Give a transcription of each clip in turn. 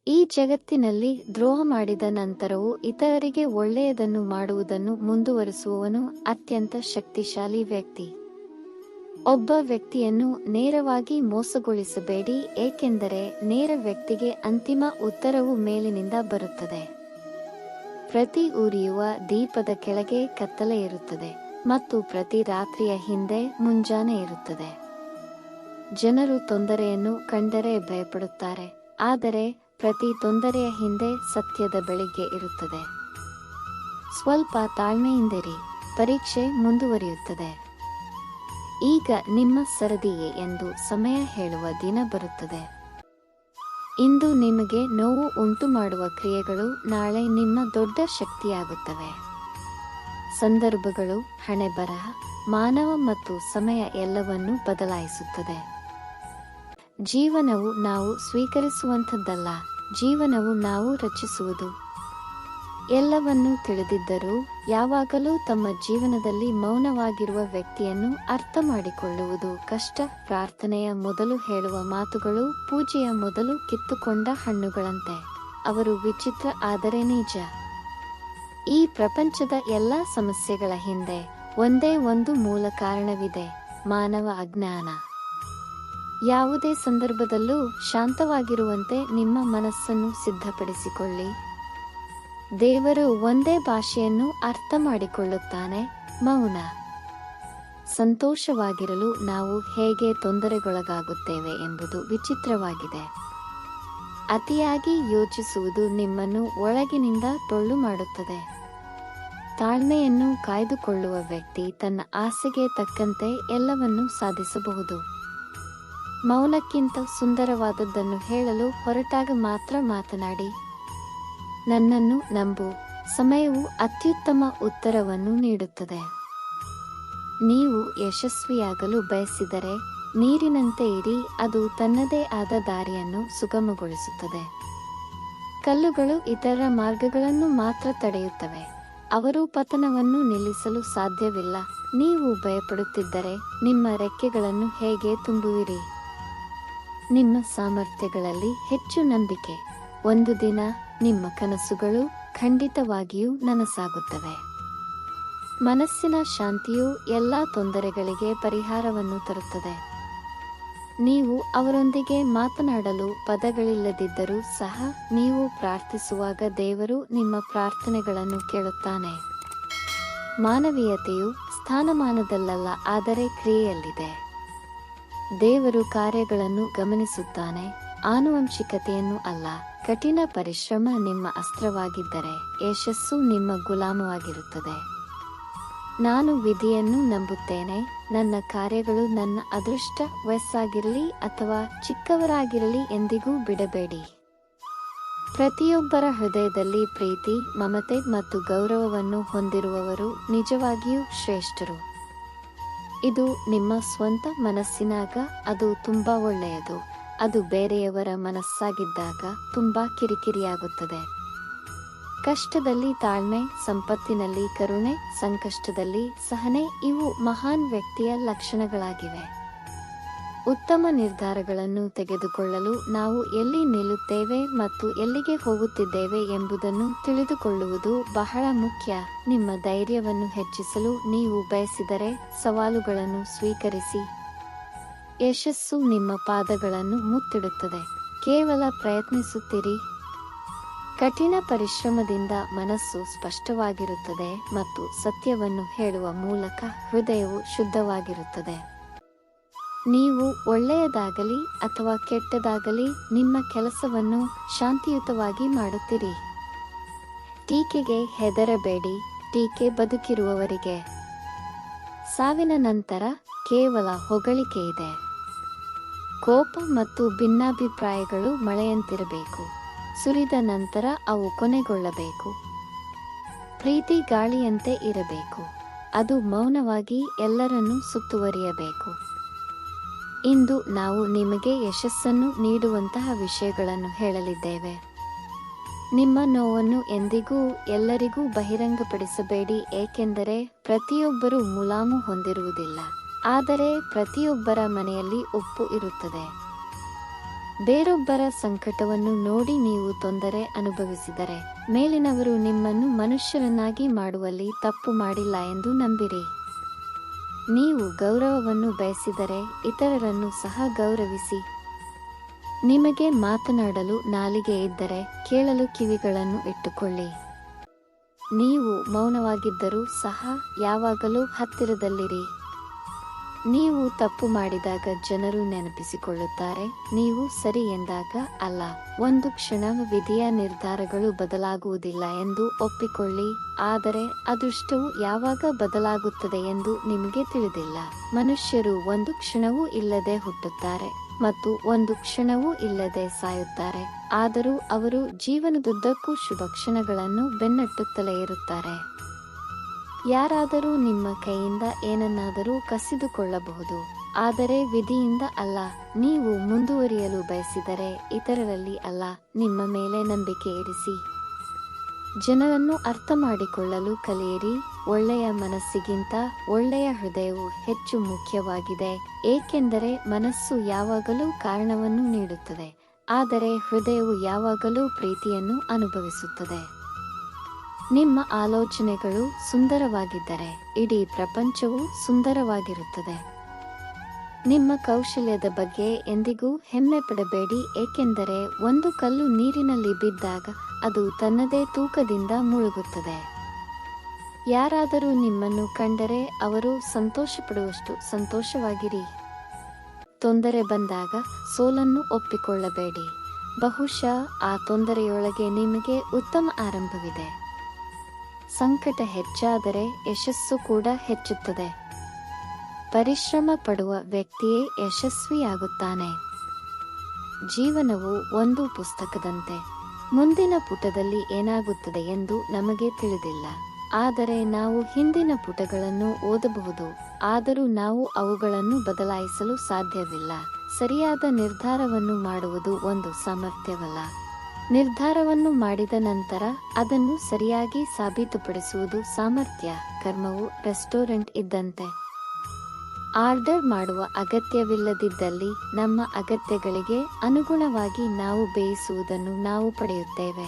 ಈ ಜಗತ್ತಿನಲ್ಲಿ ದ್ರೋಹ ಮಾಡಿದ ನಂತರವೂ ಇತರರಿಗೆ ಒಳ್ಳೆಯದನ್ನು ಮಾಡುವುದನ್ನು ಮುಂದುವರಿಸುವವನು ಅತ್ಯಂತ ಶಕ್ತಿಶಾಲಿ ವ್ಯಕ್ತಿ. ಒಬ್ಬ ವ್ಯಕ್ತಿಯನ್ನು ನೇರವಾಗಿ ಮೋಸಗೊಳಿಸಬೇಡಿ, ಏಕೆಂದರೆ ನೇರ ವ್ಯಕ್ತಿಗೆ ಅಂತಿಮ ಉತ್ತರವು ಮೇಲಿನಿಂದ ಬರುತ್ತದೆ. ಪ್ರತಿ ಉರಿಯುವ ದೀಪದ ಕೆಳಗೆ ಕತ್ತಲೆ ಇರುತ್ತದೆ ಮತ್ತು ಪ್ರತಿ ರಾತ್ರಿಯ ಹಿಂದೆ ಮುಂಜಾನೆ ಇರುತ್ತದೆ. ಜನರು ತೊಂದರೆಯನ್ನು ಕಂಡರೆ ಭಯಪಡುತ್ತಾರೆ, ಆದರೆ ಪ್ರತಿ ತೊಂದರೆಯ ಹಿಂದೆ ಸತ್ಯದ ಬೆಳಗ್ಗೆ ಇರುತ್ತದೆ. ಸ್ವಲ್ಪ ತಾಳ್ಮೆಯಿಂದಿರಿ, ಪರೀಕ್ಷೆ ಮುಂದುವರಿಯುತ್ತದೆ. ಈಗ ನಿಮ್ಮ ಸರದಿಯೇ ಎಂದು ಸಮಯ ಹೇಳುವ ದಿನ ಬರುತ್ತದೆ. ಇಂದು ನಿಮಗೆ ನೋವು ಉಂಟು ಮಾಡುವ ಕ್ರಿಯೆಗಳು ನಾಳೆ ನಿಮ್ಮ ದೊಡ್ಡ ಶಕ್ತಿಯಾಗುತ್ತವೆ. ಸಂದರ್ಭಗಳು, ಹಣೆಬರಹ, ಮಾನವ ಮತ್ತು ಸಮಯ ಎಲ್ಲವನ್ನೂ ಬದಲಾಯಿಸುತ್ತದೆ. ಜೀವನವು ನಾವು ಸ್ವೀಕರಿಸುವಂಥದ್ದಲ್ಲ, ಜೀವನವು ನಾವು ರಚಿಸುವುದು. ಎಲ್ಲವನ್ನೂ ತಿಳಿದಿದ್ದರೂ ಯಾವಾಗಲೂ ತಮ್ಮ ಜೀವನದಲ್ಲಿ ಮೌನವಾಗಿರುವ ವ್ಯಕ್ತಿಯನ್ನು ಅರ್ಥ ಮಾಡಿಕೊಳ್ಳುವುದು ಕಷ್ಟ. ಪ್ರಾರ್ಥನೆಯ ಮೊದಲು ಹೇಳುವ ಮಾತುಗಳು ಪೂಜೆಯ ಮೊದಲು ಕಿತ್ತುಕೊಂಡ ಹಣ್ಣುಗಳಂತೆ. ಅವರು ವಿಚಿತ್ರ ಆದರೆ ನಿಜ. ಈ ಪ್ರಪಂಚದ ಎಲ್ಲ ಸಮಸ್ಯೆಗಳ ಹಿಂದೆ ಒಂದೇ ಒಂದು ಮೂಲ ಕಾರಣವಿದೆ: ಮಾನವ ಅಜ್ಞಾನ. ಯಾವುದೇ ಸಂದರ್ಭದಲ್ಲೂ ಶಾಂತವಾಗಿರುವಂತೆ ನಿಮ್ಮ ಮನಸ್ಸನ್ನು ಸಿದ್ಧಪಡಿಸಿಕೊಳ್ಳಿ. ದೇವರು ಒಂದೇ ಭಾಷೆಯನ್ನು ಅರ್ಥ ಮಾಡಿಕೊಳ್ಳುತ್ತಾನೆ: ಮೌನ. ಸಂತೋಷವಾಗಿರಲು ನಾವು ಹೇಗೆ ತೊಂದರೆಗೊಳಗಾಗುತ್ತೇವೆ ಎಂಬುದು ವಿಚಿತ್ರವಾಗಿದೆ. ಅತಿಯಾಗಿ ಯೋಚಿಸುವುದು ನಿಮ್ಮನ್ನು ಒಳಗಿನಿಂದ ಟೊಳ್ಳು ಮಾಡುತ್ತದೆ. ತಾಳ್ಮೆಯನ್ನು ಕಾಯ್ದುಕೊಳ್ಳುವ ವ್ಯಕ್ತಿ ತನ್ನ ಆಸೆಗೆ ತಕ್ಕಂತೆ ಎಲ್ಲವನ್ನೂ ಸಾಧಿಸಬಹುದು. ಮೌನಕ್ಕಿಂತ ಸುಂದರವಾದದ್ದನ್ನು ಹೇಳಲು ಹೊರಟಾಗ ಮಾತ್ರ ಮಾತನಾಡಿ. ನನ್ನನ್ನು ನಂಬು, ಸಮಯವು ಅತ್ಯುತ್ತಮ ಉತ್ತರವನ್ನು ನೀಡುತ್ತದೆ. ನೀವು ಯಶಸ್ವಿಯಾಗಲು ಬಯಸಿದರೆ ನೀರಿನಂತೆ ಇರಿ, ಅದು ತನ್ನದೇ ಆದ ದಾರಿಯನ್ನು ಸುಗಮಗೊಳಿಸುತ್ತದೆ. ಕಲ್ಲುಗಳು ಇತರ ಮಾರ್ಗಗಳನ್ನು ಮಾತ್ರ ತಡೆಯುತ್ತವೆ, ಅವರು ಪತನವನ್ನು ನಿಲ್ಲಿಸಲು ಸಾಧ್ಯವಿಲ್ಲ. ನೀವು ಭಯಪಡುತ್ತಿದ್ದರೆ ನಿಮ್ಮ ರೆಕ್ಕೆಗಳನ್ನು ಹೇಗೆ ತುಂಬುವಿರಿ? ನಿಮ್ಮ ಸಾಮರ್ಥ್ಯಗಳಲ್ಲಿ ಹೆಚ್ಚು ನಂಬಿಕೆ. ಒಂದು ದಿನ ನಿಮ್ಮ ಕನಸುಗಳು ಖಂಡಿತವಾಗಿಯೂ ನನಸಾಗುತ್ತವೆ. ಮನಸ್ಸಿನ ಶಾಂತಿಯು ಎಲ್ಲ ತೊಂದರೆಗಳಿಗೆ ಪರಿಹಾರವನ್ನು ತರುತ್ತದೆ. ನೀವು ಅವರೊಂದಿಗೆ ಮಾತನಾಡಲು ಪದಗಳಿಲ್ಲದಿದ್ದರೂ ಸಹ ನೀವು ಪ್ರಾರ್ಥಿಸುವಾಗ ದೇವರು ನಿಮ್ಮ ಪ್ರಾರ್ಥನೆಗಳನ್ನು ಕೇಳುತ್ತಾನೆ. ಮಾನವೀಯತೆಯು ಸ್ಥಾನಮಾನದಲ್ಲಲ್ಲ, ಆದರೆ ಕ್ರಿಯೆಯಲ್ಲಿದೆ. ದೇವರು ಕಾರ್ಯಗಳನ್ನು ಗಮನಿಸುತ್ತಾನೆ, ಆನುವಂಶಿಕತೆಯನ್ನು ಅಲ್ಲ. ಕಠಿಣ ಪರಿಶ್ರಮ ನಿಮ್ಮ ಅಸ್ತ್ರವಾಗಿದ್ದರೆ ಯಶಸ್ಸು ನಿಮ್ಮ ಗುಲಾಮವಾಗಿರುತ್ತದೆ. ನಾನು ವಿಧಿಯನ್ನು ನಂಬುತ್ತೇನೆ, ನನ್ನ ಕಾರ್ಯಗಳು ನನ್ನ ಅದೃಷ್ಟ ವಯಸ್ಸಾಗಿರಲಿ ಅಥವಾ ಚಿಕ್ಕವರಾಗಿರಲಿ ಎಂದಿಗೂ ಬಿಡಬೇಡಿ. ಪ್ರತಿಯೊಬ್ಬರ ಹೃದಯದಲ್ಲಿ ಪ್ರೀತಿ, ಮಮತೆ ಮತ್ತು ಗೌರವವನ್ನು ಹೊಂದಿರುವವರು ನಿಜವಾಗಿಯೂ ಶ್ರೇಷ್ಠರು. ಇದು ನಿಮ್ಮ ಸ್ವಂತ ಮನಸ್ಸಿನಾಗ ಅದು ತುಂಬಾ ಒಳ್ಳೆಯದು. ಅದು ಬೇರೆಯವರ ಮನಸ್ಸಾಗಿದ್ದಾಗ ತುಂಬಾ ಕಿರಿಕಿರಿಯಾಗುತ್ತದೆ. ಕಷ್ಟದಲ್ಲಿ ತಾಳ್ಮೆ, ಸಂಪತ್ತಿನಲ್ಲಿ ಕರುಣೆ, ಸಂಕಷ್ಟದಲ್ಲಿ ಸಹನೆ ಇವು ಮಹಾನ್ ವ್ಯಕ್ತಿಯ ಲಕ್ಷಣಗಳಾಗಿವೆ. ಉತ್ತಮ ನಿರ್ಧಾರಗಳನ್ನು ತೆಗೆದುಕೊಳ್ಳಲು ನಾವು ಎಲ್ಲಿ ನಿಲ್ಲುತ್ತೇವೆ ಮತ್ತು ಎಲ್ಲಿಗೆ ಹೋಗುತ್ತಿದ್ದೇವೆ ಎಂಬುದನ್ನು ತಿಳಿದುಕೊಳ್ಳುವುದು ಬಹಳ ಮುಖ್ಯ. ನಿಮ್ಮ ಧೈರ್ಯವನ್ನು ಹೆಚ್ಚಿಸಲು ನೀವು ಬಯಸಿದರೆ ಸವಾಲುಗಳನ್ನು ಸ್ವೀಕರಿಸಿ. ಯಶಸ್ಸು ನಿಮ್ಮ ಪಾದಗಳನ್ನು ಮುತ್ತಿಡುತ್ತದೆ. ಕೇವಲ ಪ್ರಯತ್ನಿಸುತ್ತಿರಿ. ಕಠಿಣ ಪರಿಶ್ರಮದಿಂದ ಮನಸ್ಸು ಸ್ಪಷ್ಟವಾಗಿರುತ್ತದೆ ಮತ್ತು ಸತ್ಯವನ್ನು ಹೇಳುವ ಮೂಲಕ ಹೃದಯವು ಶುದ್ಧವಾಗಿರುತ್ತದೆ. ನೀವು ಒಳ್ಳೆಯದಾಗಲಿ ಅಥವಾ ಕೆಟ್ಟದಾಗಲಿ ನಿಮ್ಮ ಕೆಲಸವನ್ನು ಶಾಂತಿಯುತವಾಗಿ ಮಾಡುತ್ತೀರಿ. ಟೀಕೆಗೆ ಹೆದರಬೇಡಿ, ಟೀಕೆ ಬದುಕಿರುವವರಿಗೆ. ಸಾವಿನ ನಂತರ ಕೇವಲ ಹೊಗಳಿಕೆ ಇದೆ. ಕೋಪ ಮತ್ತು ಭಿನ್ನಾಭಿಪ್ರಾಯಗಳು ಮಳೆಯಂತಿರಬೇಕು, ಸುರಿದ ನಂತರ ಅವು ಕೊನೆಗೊಳ್ಳಬೇಕು. ಪ್ರೀತಿ ಗಾಳಿಯಂತೆ ಇರಬೇಕು, ಅದು ಮೌನವಾಗಿ ಎಲ್ಲರನ್ನೂ ಸುತ್ತುವರಿಯಬೇಕು. ಇಂದು ನಾವು ನಿಮಗೆ ಯಶಸ್ಸನ್ನು ನೀಡುವಂತಹ ವಿಷಯಗಳನ್ನು ಹೇಳಲಿದ್ದೇವೆ. ನಿಮ್ಮ ನೋವನ್ನು ಎಂದಿಗೂ ಎಲ್ಲರಿಗೂ ಬಹಿರಂಗಪಡಿಸಬೇಡಿ, ಏಕೆಂದರೆ ಪ್ರತಿಯೊಬ್ಬರೂ ಮುಲಾಮು ಹೊಂದಿರುವುದಿಲ್ಲ, ಆದರೆ ಪ್ರತಿಯೊಬ್ಬರ ಮನೆಯಲ್ಲಿ ಉಪ್ಪು ಇರುತ್ತದೆ. ಬೇರೊಬ್ಬರ ಸಂಕಟವನ್ನು ನೋಡಿ ನೀವು ತೊಂದರೆ ಅನುಭವಿಸಿದರೆ ಮೇಲಿನವರು ನಿಮ್ಮನ್ನು ಮನುಷ್ಯರನ್ನಾಗಿ ಮಾಡುವಲ್ಲಿ ತಪ್ಪು ಮಾಡಿಲ್ಲ ಎಂದು ನಂಬಿರಿ. ನೀವು ಗೌರವವನ್ನು ಬಯಸಿದರೆ ಇತರರನ್ನು ಸಹ ಗೌರವಿಸಿ. ನಿಮಗೆ ಮಾತನಾಡಲು ನಾಲಿಗೆ ಇದ್ದರೆ ಕೇಳಲು ಕಿವಿಗಳನ್ನು ಇಟ್ಟುಕೊಳ್ಳಿ. ನೀವು ಮೌನವಾಗಿದ್ದರೂ ಸಹ ಯಾವಾಗಲೂ ಹತ್ತಿರದಲ್ಲಿರಿ. ನೀವು ತಪ್ಪು ಮಾಡಿದಾಗ ಜನರು ನೆನಪಿಸಿಕೊಳ್ಳುತ್ತಾರೆ, ನೀವು ಸರಿ ಎಂದಾಗ ಅಲ್ಲ. ಒಂದು ಕ್ಷಣ ವಿಧಿಯ ನಿರ್ಧಾರಗಳು ಬದಲಾಗುವುದಿಲ್ಲ ಎಂದು ಒಪ್ಪಿಕೊಳ್ಳಿ, ಆದರೆ ಅದೃಷ್ಟವು ಯಾವಾಗ ಬದಲಾಗುತ್ತದೆ ಎಂದು ನಿಮಗೆ ತಿಳಿದಿಲ್ಲ. ಮನುಷ್ಯರು ಒಂದು ಕ್ಷಣವೂ ಇಲ್ಲದೆ ಹುಟ್ಟುತ್ತಾರೆ ಮತ್ತು ಒಂದು ಕ್ಷಣವೂ ಇಲ್ಲದೆ ಸಾಯುತ್ತಾರೆ, ಆದರೂ ಅವರು ಜೀವನದುದ್ದಕ್ಕೂ ಶುಭ ಕ್ಷಣಗಳನ್ನು ಬೆನ್ನಟ್ಟುತ್ತಲೇ ಇರುತ್ತಾರೆ. ಯಾರಾದರೂ ನಿಮ್ಮ ಕೈಯಿಂದ ಏನನ್ನಾದರೂ ಕಸಿದುಕೊಳ್ಳಬಹುದು, ಆದರೆ ವಿಧಿಯಿಂದ ಅಲ್ಲ. ನೀವು ಮುಂದುವರಿಯಲು ಬಯಸಿದರೆ ಇತರರಲ್ಲಿ ಅಲ್ಲ, ನಿಮ್ಮ ಮೇಲೆ ನಂಬಿಕೆ ಇರಿಸಿ. ಜನರನ್ನು ಅರ್ಥ ಮಾಡಿಕೊಳ್ಳಲು ಕಲಿಯಿರಿ. ಒಳ್ಳೆಯ ಮನಸ್ಸಿಗಿಂತ ಒಳ್ಳೆಯ ಹೃದಯವು ಹೆಚ್ಚು ಮುಖ್ಯವಾಗಿದೆ, ಏಕೆಂದರೆ ಮನಸ್ಸು ಯಾವಾಗಲೂ ಕಾರಣವನ್ನು ನೀಡುತ್ತದೆ, ಆದರೆ ಹೃದಯವು ಯಾವಾಗಲೂ ಪ್ರೀತಿಯನ್ನು ಅನುಭವಿಸುತ್ತದೆ. ನಿಮ್ಮ ಆಲೋಚನೆಗಳು ಸುಂದರವಾಗಿದ್ದರೆ ಇಡೀ ಪ್ರಪಂಚವು ಸುಂದರವಾಗಿರುತ್ತದೆ. ನಿಮ್ಮ ಕೌಶಲ್ಯದ ಬಗ್ಗೆ ಎಂದಿಗೂ ಹೆಮ್ಮೆ ಪಡಬೇಡಿ, ಏಕೆಂದರೆ ಒಂದು ಕಲ್ಲು ನೀರಿನಲ್ಲಿ ಬಿದ್ದಾಗ ಅದು ತನ್ನದೇ ತೂಕದಿಂದ ಮುಳುಗುತ್ತದೆ. ಯಾರಾದರೂ ನಿಮ್ಮನ್ನು ಕಂಡರೆ ಅವರು ಸಂತೋಷಪಡುವಷ್ಟು ಸಂತೋಷವಾಗಿರಿ. ತೊಂದರೆ ಬಂದಾಗ ಸೋಲನ್ನು ಒಪ್ಪಿಕೊಳ್ಳಬೇಡಿ. ಬಹುಶಃ ಆ ತೊಂದರೆಯೊಳಗೆ ನಿಮಗೆ ಉತ್ತಮ ಆರಂಭವಿದೆ. ಸಂಕಟ ಹೆಚ್ಚಾದರೆ ಯಶಸ್ಸು ಕೂಡ ಹೆಚ್ಚುತ್ತದೆ. ಪರಿಶ್ರಮ ಪಡುವ ವ್ಯಕ್ತಿಯೇ ಯಶಸ್ವಿಯಾಗುತ್ತಾನೆ. ಜೀವನವು ಒಂದು ಪುಸ್ತಕದಂತೆ. ಮುಂದಿನ ಪುಟದಲ್ಲಿ ಏನಾಗುತ್ತದೆ ಎಂದು ನಮಗೆ ತಿಳಿದಿಲ್ಲ, ಆದರೆ ನಾವು ಹಿಂದಿನ ಪುಟಗಳನ್ನು ಓದಬಹುದು, ಆದರೂ ನಾವು ಅವುಗಳನ್ನು ಬದಲಾಯಿಸಲು ಸಾಧ್ಯವಿಲ್ಲ. ಸರಿಯಾದ ನಿರ್ಧಾರವನ್ನು ಮಾಡುವುದು ಒಂದು ಸಾಮರ್ಥ್ಯವಲ್ಲ. ನಿರ್ಧಾರವನ್ನು ಮಾಡಿದ ನಂತರ ಅದನ್ನು ಸರಿಯಾಗಿ ಸಾಬೀತುಪಡಿಸುವುದು ಸಾಮರ್ಥ್ಯ. ಕರ್ಮವು ರೆಸ್ಟೋರೆಂಟ್ ಇದ್ದಂತೆ. ಆರ್ಡರ್ ಮಾಡುವ ಅಗತ್ಯವಿಲ್ಲದಿದ್ದಲ್ಲಿ ನಮ್ಮ ಅಗತ್ಯಗಳಿಗೆ ಅನುಗುಣವಾಗಿ ನಾವು ಬೇಯಿಸುವುದನ್ನು ನಾವು ಪಡೆಯುತ್ತೇವೆ.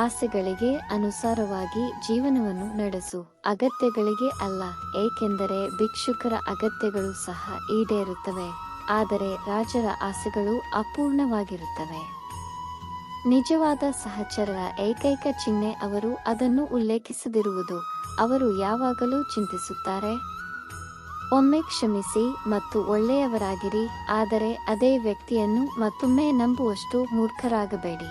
ಆಸೆಗಳಿಗೆ ಅನುಸಾರವಾಗಿ ಜೀವನವನ್ನು ನಡೆಸು, ಅಗತ್ಯಗಳಿಗೆ ಅಲ್ಲ, ಏಕೆಂದರೆ ಭಿಕ್ಷುಕರ ಅಗತ್ಯಗಳು ಸಹ ಈಡೇರುತ್ತವೆ, ಆದರೆ ರಾಜರ ಆಸೆಗಳು ಅಪೂರ್ಣವಾಗಿರುತ್ತವೆ. ನಿಜವಾದ ಸಹಚರರ ಏಕೈಕ ಚಿಹ್ನೆ ಅವರು ಅದನ್ನು ಉಲ್ಲೇಖಿಸದಿರುವುದು. ಅವರು ಯಾವಾಗಲೂ ಚಿಂತಿಸುತ್ತಾರೆ. ಒಮ್ಮೆ ಕ್ಷಮಿಸಿ ಮತ್ತು ಒಳ್ಳೆಯವರಾಗಿರಿ, ಆದರೆ ಅದೇ ವ್ಯಕ್ತಿಯನ್ನು ಮತ್ತೊಮ್ಮೆ ನಂಬುವಷ್ಟು ಮೂರ್ಖರಾಗಬೇಡಿ.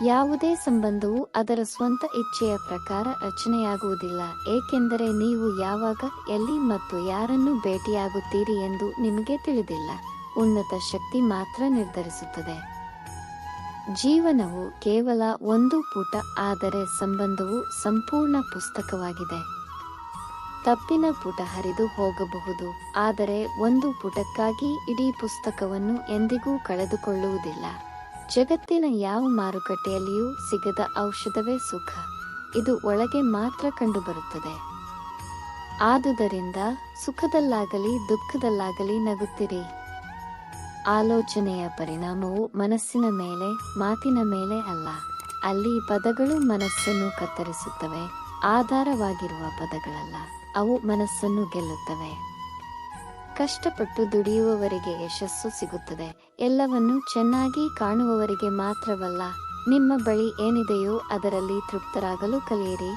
ಯಾವುದೇ ಸಂಬಂಧವು ಅದರ ಸ್ವಂತ ಇಚ್ಛೆಯ ಪ್ರಕಾರ ರಚನೆಯಾಗುವುದಿಲ್ಲ, ಏಕೆಂದರೆ ನೀವು ಯಾವಾಗ, ಎಲ್ಲಿ ಮತ್ತು ಯಾರನ್ನು ಭೇಟಿಯಾಗುತ್ತೀರಿ ಎಂದು ನಿಮಗೆ ತಿಳಿದಿಲ್ಲ. ಉನ್ನತ ಶಕ್ತಿ ಮಾತ್ರ ನಿರ್ಧರಿಸುತ್ತದೆ. ಜೀವನವು ಕೇವಲ ಒಂದು ಪುಟ, ಆದರೆ ಸಂಬಂಧವು ಸಂಪೂರ್ಣ ಪುಸ್ತಕವಾಗಿದೆ. ತಪ್ಪಿನ ಪುಟ ಹರಿದು ಹೋಗಬಹುದು, ಆದರೆ ಒಂದು ಪುಟಕ್ಕಾಗಿ ಇಡೀ ಪುಸ್ತಕವನ್ನು ಎಂದಿಗೂ ಕಳೆದುಕೊಳ್ಳುವುದಿಲ್ಲ. ಜಗತ್ತಿನ ಯಾವ ಮಾರುಕಟ್ಟೆಯಲ್ಲಿಯೂ ಸಿಗದ ಔಷಧವೇ ಸುಖ. ಇದು ಒಳಗೆ ಮಾತ್ರ ಕಂಡುಬರುತ್ತದೆ. ಆದುದರಿಂದ ಸುಖದಲ್ಲಾಗಲಿ ದುಃಖದಲ್ಲಾಗಲಿ ನಗುತ್ತಿರಿ. ಆಲೋಚನೆಯ ಪರಿಣಾಮವು ಮನಸ್ಸಿನ ಮೇಲೆ, ಮಾತಿನ ಮೇಲೆ ಅಲ್ಲ. ಅಲ್ಲಿ ಪದಗಳು ಮನಸ್ಸನ್ನು ಕತ್ತರಿಸುತ್ತವೆ, ಆಧಾರವಾಗಿರುವ ಪದಗಳಲ್ಲ. ಅವು ಮನಸ್ಸನ್ನು ಗೆಲ್ಲುತ್ತವೆ. ಕಷ್ಟಪಟ್ಟು ದುಡಿಯುವವರಿಗೆ ಯಶಸ್ಸು ಸಿಗುತ್ತದೆ, ಎಲ್ಲವನ್ನೂ ಚೆನ್ನಾಗಿ ಕಾಣುವವರಿಗೆ ಮಾತ್ರವಲ್ಲ. ನಿಮ್ಮ ಬಳಿ ಏನಿದೆಯೋ ಅದರಲ್ಲಿ ತೃಪ್ತರಾಗಲು ಕಲಿಯಿರಿ.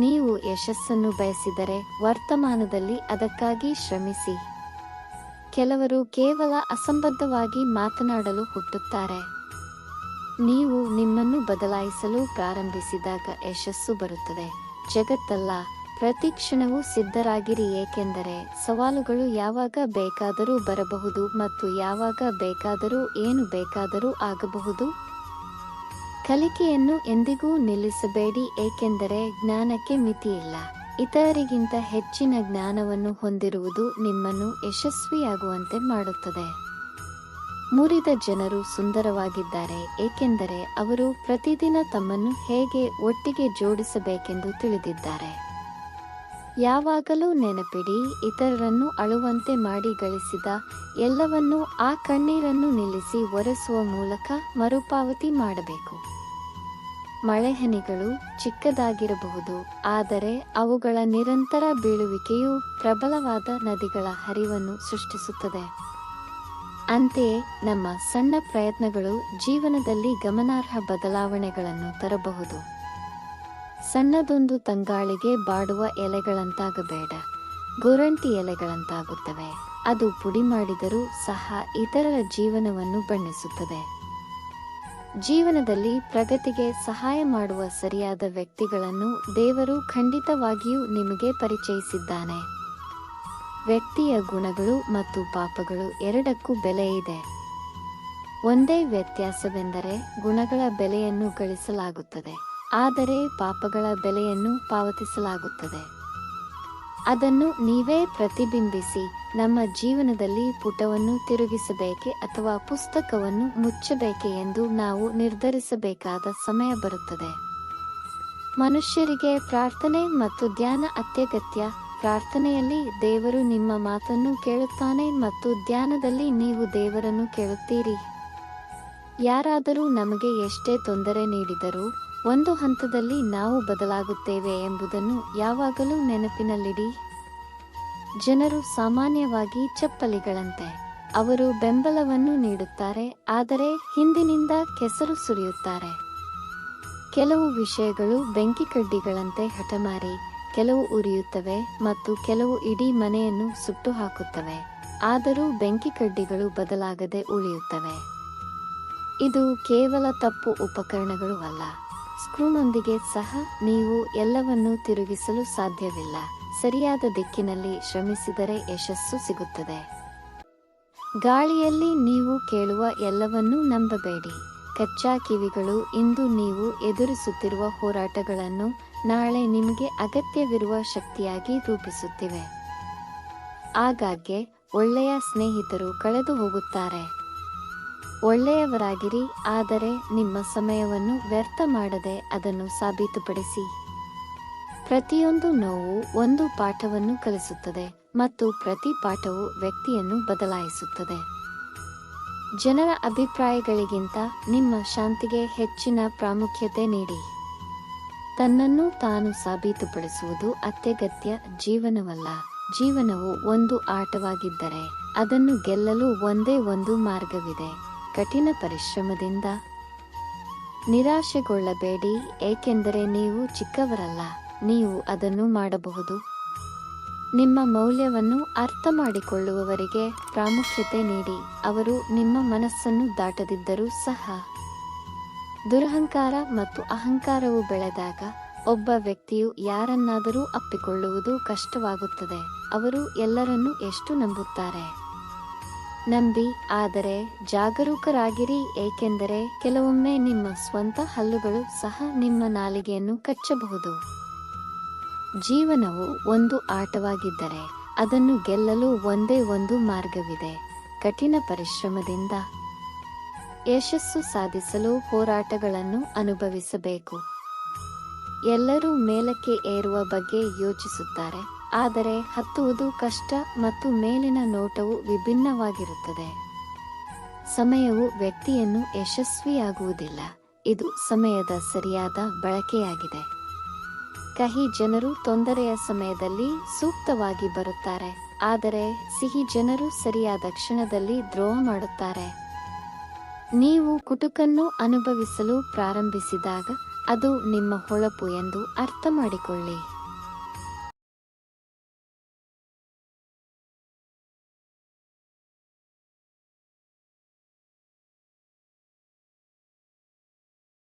ನೀವು ಯಶಸ್ಸನ್ನು ಬಯಸಿದರೆ ವರ್ತಮಾನದಲ್ಲಿ ಅದಕ್ಕಾಗಿ ಶ್ರಮಿಸಿ. ಕೆಲವರು ಕೇವಲ ಅಸಂಬದ್ಧವಾಗಿ ಮಾತನಾಡಲು ಹುಟ್ಟುತ್ತಾರೆ. ನೀವು ನಿಮ್ಮನ್ನು ಬದಲಾಯಿಸಲು ಪ್ರಾರಂಭಿಸಿದಾಗ ಯಶಸ್ಸು ಬರುತ್ತದೆ, ಜಗತ್ತಲ್ಲ. ಪ್ರತಿ ಕ್ಷಣವೂ ಸಿದ್ಧರಾಗಿರಿ, ಏಕೆಂದರೆ ಸವಾಲುಗಳು ಯಾವಾಗ ಬೇಕಾದರೂ ಬರಬಹುದು ಮತ್ತು ಯಾವಾಗ ಬೇಕಾದರೂ ಏನು ಬೇಕಾದರೂ ಆಗಬಹುದು. ಕಲಿಕೆಯನ್ನು ಎಂದಿಗೂ ನಿಲ್ಲಿಸಬೇಡಿ, ಏಕೆಂದರೆ ಜ್ಞಾನಕ್ಕೆ ಮಿತಿಯಿಲ್ಲ. ಇತರರಿಗಿಂತ ಹೆಚ್ಚಿನ ಜ್ಞಾನವನ್ನು ಹೊಂದಿರುವುದು ನಿಮ್ಮನ್ನು ಯಶಸ್ವಿಯಾಗುವಂತೆ ಮಾಡುತ್ತದೆ. ಮುರಿದ ಜನರು ಸುಂದರವಾಗಿದ್ದಾರೆ, ಏಕೆಂದರೆ ಅವರು ಪ್ರತಿದಿನ ತಮ್ಮನ್ನು ಹೇಗೆ ಒಟ್ಟಿಗೆ ಜೋಡಿಸಬೇಕೆಂದು ತಿಳಿದಿದ್ದಾರೆ. ಯಾವಾಗಲೂ ನೆನಪಿಡಿ, ಇತರರನ್ನು ಅಳುವಂತೆ ಮಾಡಿ ಗಳಿಸಿದ ಎಲ್ಲವನ್ನೂ ಆ ಕಣ್ಣೀರನ್ನು ನಿಲ್ಲಿಸಿ ಒರೆಸುವ ಮೂಲಕ ಮರುಪಾವತಿ ಮಾಡಬೇಕು. ಮಳೆಹನಿಗಳು ಚಿಕ್ಕದಾಗಿರಬಹುದು, ಆದರೆ ಅವುಗಳ ನಿರಂತರ ಬೀಳುವಿಕೆಯು ಪ್ರಬಲವಾದ ನದಿಗಳ ಹರಿವನ್ನು ಸೃಷ್ಟಿಸುತ್ತದೆ. ಅಂತೆಯೇ ನಮ್ಮ ಸಣ್ಣ ಪ್ರಯತ್ನಗಳು ಜೀವನದಲ್ಲಿ ಗಮನಾರ್ಹ ಬದಲಾವಣೆಗಳನ್ನು ತರಬಹುದು. ಸಣ್ಣದೊಂದು ತಂಗಾಳಿಗೆ ಬಾಡುವ ಎಲೆಗಳಂತಾಗಬೇಡ, ಗೋರಂಟಿ ಎಲೆಗಳಂತಾಗುತ್ತವೆ. ಅದು ಪುಡಿ ಮಾಡಿದರೂ ಸಹ ಇತರರ ಜೀವನವನ್ನು ಬಣ್ಣಿಸುತ್ತದೆ. ಜೀವನದಲ್ಲಿ ಪ್ರಗತಿಗೆ ಸಹಾಯ ಮಾಡುವ ಸರಿಯಾದ ವ್ಯಕ್ತಿಗಳನ್ನು ದೇವರು ಖಂಡಿತವಾಗಿಯೂ ನಿಮಗೆ ಪರಿಚಯಿಸಿದ್ದಾನೆ. ವ್ಯಕ್ತಿಯ ಗುಣಗಳು ಮತ್ತು ಪಾಪಗಳು ಎರಡಕ್ಕೂ ಬೆಲೆ ಇದೆ. ಒಂದೇ ವ್ಯತ್ಯಾಸವೆಂದರೆ ಗುಣಗಳ ಬೆಲೆಯನ್ನು ಗಳಿಸಲಾಗುತ್ತದೆ, ಆದರೆ ಪಾಪಗಳ ಬೆಲೆಯನ್ನು ಪಾವತಿಸಲಾಗುತ್ತದೆ. ಅದನ್ನು ನೀವೇ ಪ್ರತಿಬಿಂಬಿಸಿ ನಮ್ಮ ಜೀವನದಲ್ಲಿ ಪುಟವನ್ನು ತಿರುಗಿಸಬೇಕೆ ಅಥವಾ ಪುಸ್ತಕವನ್ನು ಮುಚ್ಚಬೇಕೆ ಎಂದು ನಾವು ನಿರ್ಧರಿಸಬೇಕಾದ ಸಮಯ ಬರುತ್ತದೆ. ಮನುಷ್ಯರಿಗೆ ಪ್ರಾರ್ಥನೆ ಮತ್ತು ಧ್ಯಾನ ಅತ್ಯಗತ್ಯ. ಪ್ರಾರ್ಥನೆಯಲ್ಲಿ ದೇವರು ನಿಮ್ಮ ಮಾತನ್ನು ಕೇಳುತ್ತಾನೆ ಮತ್ತು ಧ್ಯಾನದಲ್ಲಿ ನೀವು ದೇವರನ್ನು ಕೇಳುತ್ತೀರಿ. ಯಾರಾದರೂ ನಮಗೆ ಎಷ್ಟೇ ತೊಂದರೆ ನೀಡಿದರೂ ಒಂದು ಹಂತದಲ್ಲಿ ನಾವು ಬದಲಾಗುತ್ತೇವೆ ಎಂಬುದನ್ನು ಯಾವಾಗಲೂ ನೆನಪಿನಲ್ಲಿಡಿ. ಜನರು ಸಾಮಾನ್ಯವಾಗಿ ಚಪ್ಪಲಿಗಳಂತೆ. ಅವರು ಬೆಂಬಲವನ್ನು ನೀಡುತ್ತಾರೆ, ಆದರೆ ಹಿಂದಿನಿಂದ ಕೆಸರು ಸುರಿಯುತ್ತಾರೆ. ಕೆಲವು ವಿಷಯಗಳು ಬೆಂಕಿ ಕಡ್ಡಿಗಳಂತೆ ಹಠಮಾರಿ, ಕೆಲವು ಉರಿಯುತ್ತವೆ ಮತ್ತು ಕೆಲವು ಇಡೀ ಮನೆಯನ್ನು ಸುಟ್ಟು ಹಾಕುತ್ತವೆ. ಆದರೂ ಬೆಂಕಿ ಕಡ್ಡಿಗಳು ಬದಲಾಗದೆ ಉಳಿಯುತ್ತವೆ. ಇದು ಕೇವಲ ತಪ್ಪು ಉಪಕರಣಗಳು ಅಲ್ಲ. ಸ್ಕ್ರೂನೊಂದಿಗೆ ಸಹ ನೀವು ಎಲ್ಲವನ್ನೂ ತಿರುಗಿಸಲು ಸಾಧ್ಯವಿಲ್ಲ. ಸರಿಯಾದ ದಿಕ್ಕಿನಲ್ಲಿ ಶ್ರಮಿಸಿದರೆ ಯಶಸ್ಸು ಸಿಗುತ್ತದೆ. ಗಾಳಿಯಲ್ಲಿ ನೀವು ಕೇಳುವ ಎಲ್ಲವನ್ನೂ ನಂಬಬೇಡಿ. ಕಚ್ಚಾ ಕಿವಿಗಳು ಇಂದು ನೀವು ಎದುರಿಸುತ್ತಿರುವ ಹೋರಾಟಗಳನ್ನು ನಾಳೆ ನಿಮಗೆ ಅಗತ್ಯವಿರುವ ಶಕ್ತಿಯಾಗಿ ರೂಪಿಸುತ್ತಿವೆ. ಆಗಾಗ್ಗೆ ಒಳ್ಳೆಯ ಸ್ನೇಹಿತರು ಕಳೆದು ಹೋಗುತ್ತಾರೆ. ಒಳ್ಳೆಯವರಾಗಿರಿ, ಆದರೆ ನಿಮ್ಮ ಸಮಯವನ್ನು ವ್ಯರ್ಥ ಮಾಡದೆ ಅದನ್ನು ಸಾಬೀತುಪಡಿಸಿ. ಪ್ರತಿಯೊಂದು ನೋವು ಒಂದು ಪಾಠವನ್ನು ಕಲಿಸುತ್ತದೆ ಮತ್ತು ಪ್ರತಿ ಪಾಠವು ವ್ಯಕ್ತಿಯನ್ನು ಬದಲಾಯಿಸುತ್ತದೆ. ಜನರ ಅಭಿಪ್ರಾಯಗಳಿಗಿಂತ ನಿಮ್ಮ ಶಾಂತಿಗೆ ಹೆಚ್ಚಿನ ಪ್ರಾಮುಖ್ಯತೆ ನೀಡಿ. ತನ್ನನ್ನು ತಾನು ಸಾಬೀತುಪಡಿಸುವುದು ಅತ್ಯಗತ್ಯ, ಜೀವನವಲ್ಲ. ಜೀವನವು ಒಂದು ಆಟವಾಗಿದ್ದರೆ ಅದನ್ನು ಗೆಲ್ಲಲು ಒಂದೇ ಒಂದು ಮಾರ್ಗವಿದೆ: ಕಠಿಣ ಪರಿಶ್ರಮದಿಂದ. ನಿರಾಶೆಗೊಳ್ಳಬೇಡಿ, ಏಕೆಂದರೆ ನೀವು ಚಿಕ್ಕವರಲ್ಲ, ನೀವು ಅದನ್ನು ಮಾಡಬಹುದು. ನಿಮ್ಮ ಮೌಲ್ಯವನ್ನು ಅರ್ಥ ಮಾಡಿಕೊಳ್ಳುವವರಿಗೆ ಪ್ರಾಮುಖ್ಯತೆ ನೀಡಿ, ಅವರು ನಿಮ್ಮ ಮನಸ್ಸನ್ನು ದಾಟದಿದ್ದರೂ ಸಹ. ದುರಹಂಕಾರ ಮತ್ತು ಅಹಂಕಾರವು ಬೆಳೆದಾಗ ಒಬ್ಬ ವ್ಯಕ್ತಿಯು ಯಾರನ್ನಾದರೂ ಅಪ್ಪಿಕೊಳ್ಳುವುದು ಕಷ್ಟವಾಗುತ್ತದೆ. ಅವರು ಎಲ್ಲರನ್ನೂ ಎಷ್ಟು ನಂಬುತ್ತಾರೆ? ನಂಬಿ, ಆದರೆ ಜಾಗರೂಕರಾಗಿರಿ, ಏಕೆಂದರೆ ಕೆಲವೊಮ್ಮೆ ನಿಮ್ಮ ಸ್ವಂತ ಹಲ್ಲುಗಳು ಸಹ ನಿಮ್ಮ ನಾಲಿಗೆಯನ್ನು ಕಚ್ಚಬಹುದು. ಜೀವನವು ಒಂದು ಆಟವಾಗಿದ್ದರೆ ಅದನ್ನು ಗೆಲ್ಲಲು ಒಂದೇ ಒಂದು ಮಾರ್ಗವಿದೆ: ಕಠಿಣ ಪರಿಶ್ರಮದಿಂದ. ಯಶಸ್ಸು ಸಾಧಿಸಲು ಹೋರಾಟಗಳನ್ನು ಅನುಭವಿಸಬೇಕು. ಎಲ್ಲರೂ ಮೇಲಕ್ಕೆ ಏರುವ ಬಗ್ಗೆ ಯೋಚಿಸುತ್ತಾರೆ, ಆದರೆ ಹತ್ತುವುದು ಕಷ್ಟ ಮತ್ತು ಮೇಲಿನ ನೋಟವು ವಿಭಿನ್ನವಾಗಿರುತ್ತದೆ. ಸಮಯವು ವ್ಯಕ್ತಿಯನ್ನು ಯಶಸ್ವಿಯಾಗುವುದಿಲ್ಲ, ಇದು ಸಮಯದ ಸರಿಯಾದ ಬಳಕೆಯಾಗಿದೆ. ಕಹಿ ಜನರು ತೊಂದರೆಯ ಸಮಯದಲ್ಲಿ ಸೂಕ್ತವಾಗಿ ಬರುತ್ತಾರೆ, ಆದರೆ ಸಿಹಿ ಜನರು ಸರಿಯಾದ ಕ್ಷಣದಲ್ಲಿ ದ್ರೋಹ ಮಾಡುತ್ತಾರೆ. ನೀವು ಕುಟುಕನ್ನು ಅನುಭವಿಸಲು ಪ್ರಾರಂಭಿಸಿದಾಗ ಅದು ನಿಮ್ಮ ಹೊಳಪು ಎಂದು ಅರ್ಥ ಮಾಡಿಕೊಳ್ಳಿ.